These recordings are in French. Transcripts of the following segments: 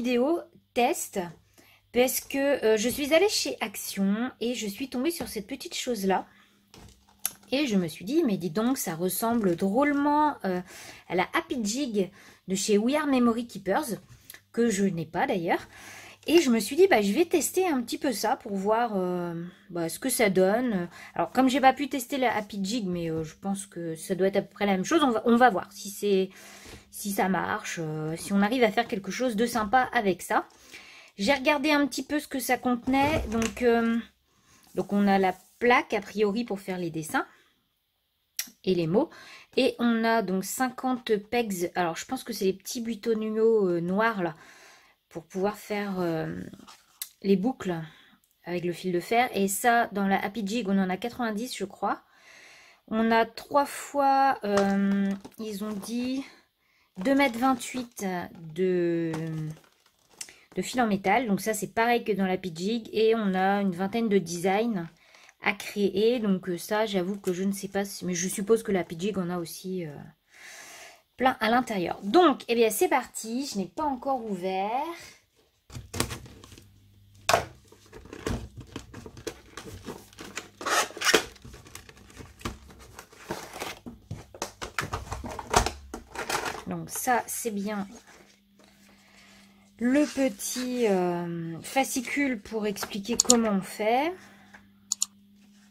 vidéo test parce que je suis allée chez Action et je suis tombée sur cette petite chose-là. Et je me suis dit, mais dis donc, ça ressemble drôlement à la Happy Jig de chez We Are Memory Keepers, que je n'ai pas d'ailleurs. Et je me suis dit, bah, je vais tester un petit peu ça pour voir ce que ça donne. Alors, comme j'ai pas pu tester la Happy Jig, mais je pense que ça doit être à peu près la même chose, on va voir si ça marche, si on arrive à faire quelque chose de sympa avec ça. J'ai regardé un petit peu ce que ça contenait. Donc on a la plaque, a priori, pour faire les dessins et les mots. Et on a donc 50 pegs. Alors, je pense que c'est les petits butonniaux noirs, là, pour pouvoir faire les boucles avec le fil de fer. Et ça, dans la Happy Jig, on en a 90, je crois. On a 3 fois, ils ont dit 2,28 m de fil en métal. Donc ça, c'est pareil que dans la Happy Jig. Et on a une vingtaine de designs à créer. Donc ça, j'avoue que je ne sais pas, mais je suppose que la Happy Jig en a aussi plein à l'intérieur. Donc, eh bien, c'est parti. Je n'ai pas encore ouvert. Donc ça, c'est bien le petit fascicule pour expliquer comment on fait.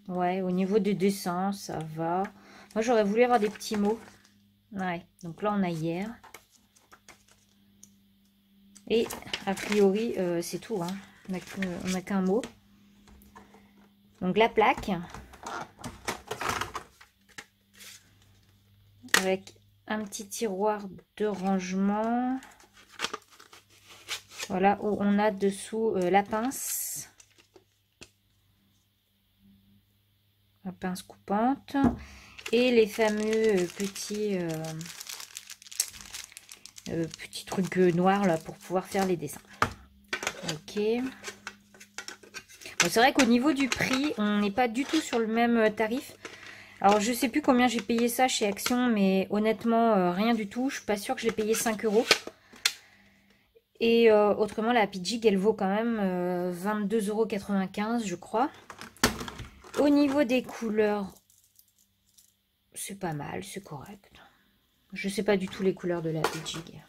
Ouais, au niveau des dessins, ça va. Moi, j'aurais voulu avoir des petits mots. Ouais, donc là, on a hier. Et a priori, c'est tout. Hein. On n'a qu'un mot. Donc la plaque. Avec un petit tiroir de rangement. Voilà, où on a dessous la pince. La pince coupante. Et les fameux petits trucs noirs là pour pouvoir faire les dessins. Ok. Bon, c'est vrai qu'au niveau du prix, on n'est pas du tout sur le même tarif. Alors, je sais plus combien j'ai payé ça chez Action, mais honnêtement, rien du tout. Je suis pas sûre que je l'ai payé 5 €. Et autrement, la Happy Jig, elle vaut quand même 22,95 €, je crois. Au niveau des couleurs, c'est pas mal, c'est correct. Je sais pas du tout les couleurs de la Happy Jig.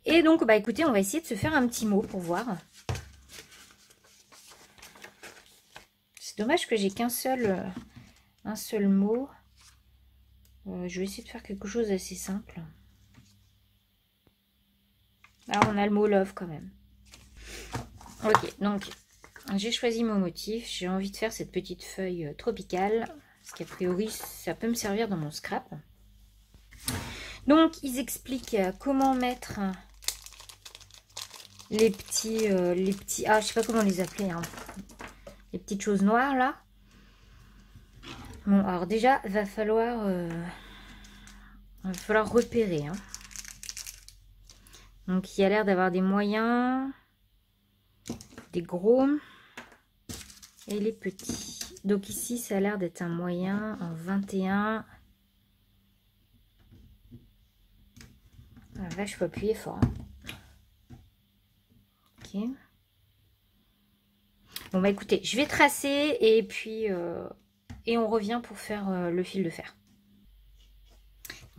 Et donc, bah écoutez, on va essayer de se faire un petit mot pour voir. C'est dommage que j'ai qu'un seul, un seul mot. Je vais essayer de faire quelque chose d'assez simple. Là, on a le mot love quand même. Ok, donc j'ai choisi mon motif. J'ai envie de faire cette petite feuille tropicale. Parce qu'a priori, ça peut me servir dans mon scrap. Donc, ils expliquent comment mettre les petits... ah, je sais pas comment les appeler. Hein. Les petites choses noires, là. Bon, alors déjà, il va falloir repérer. Hein. Donc, il y a l'air d'avoir des moyens, des gros et les petits. Donc, ici, ça a l'air d'être un moyen en 21. Ah, vache, je peux appuyer fort. Hein. Ok. Bon, bah écoutez, je vais tracer et puis et on revient pour faire le fil de fer.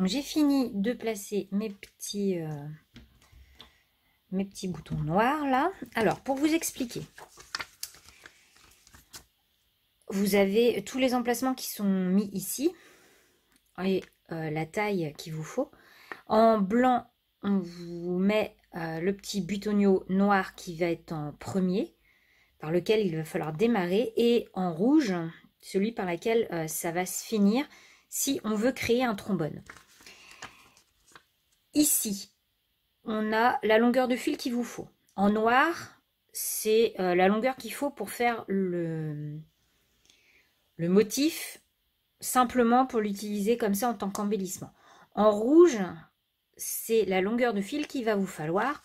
J'ai fini de placer mes petits boutons noirs là. Alors, pour vous expliquer, vous avez tous les emplacements qui sont mis ici et la taille qu'il vous faut. En blanc, on vous met le petit butonniau noir qui va être en premier, par lequel il va falloir démarrer, et en rouge, celui par lequel ça va se finir si on veut créer un trombone. Ici, on a la longueur de fil qu'il vous faut. En noir, c'est la longueur qu'il faut pour faire le motif, simplement pour l'utiliser comme ça en tant qu'embellissement. En rouge, c'est la longueur de fil qu'il va vous falloir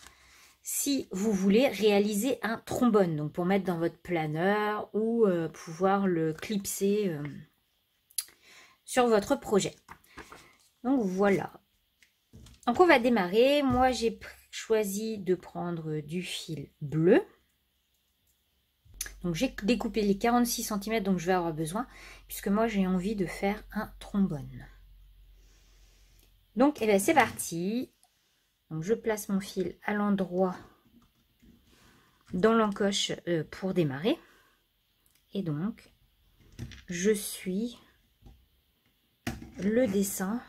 si vous voulez réaliser un trombone, donc pour mettre dans votre planeur ou pouvoir le clipser sur votre projet. Donc voilà. Donc on va démarrer. Moi j'ai choisi de prendre du fil bleu. Donc j'ai découpé les 46 cm dont je vais avoir besoin, puisque moi j'ai envie de faire un trombone. Donc c'est parti. Donc je place mon fil à l'endroit dans l'encoche pour démarrer. Et donc je suis le dessin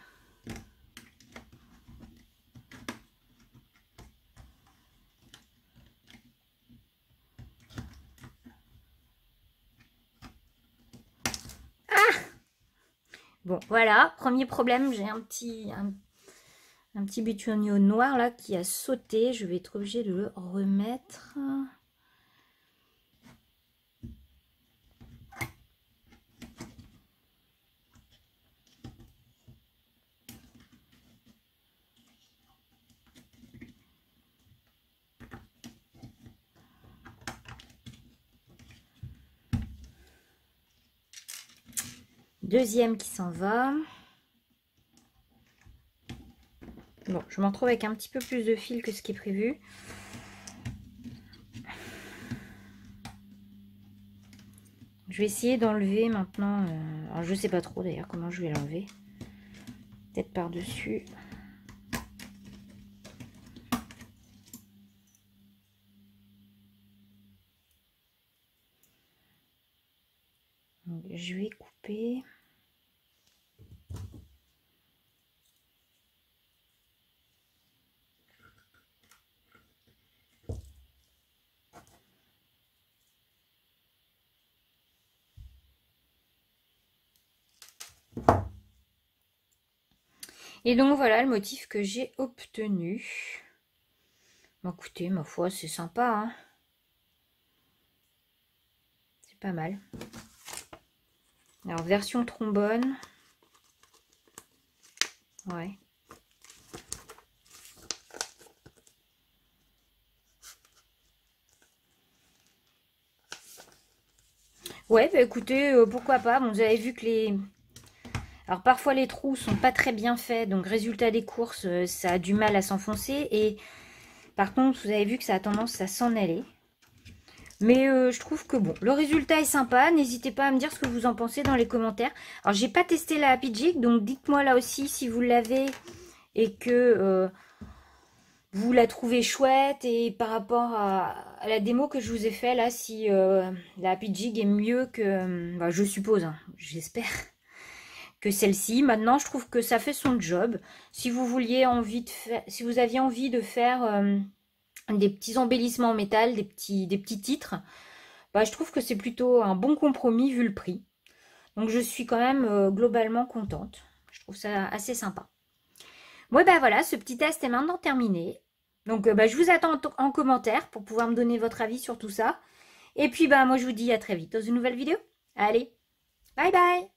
bon. Voilà, premier problème, j'ai un petit bitonio noir là qui a sauté, je vais être obligée de le remettre. Deuxième qui s'en va. Bon, je m'en trouve avec un petit peu plus de fil que ce qui est prévu. Je vais essayer d'enlever maintenant. Alors je sais pas trop d'ailleurs comment je vais l'enlever. Peut-être par-dessus. Je vais couper. Et donc voilà le motif que j'ai obtenu. Bon, écoutez, ma foi, c'est sympa, hein. C'est pas mal. Alors, version trombone. Ouais. Ouais, bah écoutez, pourquoi pas. Bon, vous avez vu que les... Alors, parfois, les trous sont pas très bien faits. Donc, résultat des courses, ça a du mal à s'enfoncer. Et par contre, vous avez vu que ça a tendance à s'en aller. Mais je trouve que bon, le résultat est sympa. N'hésitez pas à me dire ce que vous en pensez dans les commentaires. Alors, j'ai pas testé la Happy Jig, donc dites-moi là aussi si vous l'avez et que vous la trouvez chouette. Et par rapport à la démo que je vous ai fait là, si la Happy Jig est mieux que... bah, je suppose, hein, j'espère que celle-ci. Maintenant, je trouve que ça fait son job. Si vous vouliez si vous aviez envie de faire... des petits embellissements en métal, des petits titres, bah, je trouve que c'est plutôt un bon compromis vu le prix. Donc je suis quand même globalement contente. Je trouve ça assez sympa. Bon, ben voilà, ce petit test est maintenant terminé. Donc bah, je vous attends en commentaire pour pouvoir me donner votre avis sur tout ça. Et puis bah, moi je vous dis à très vite dans une nouvelle vidéo. Allez, bye bye!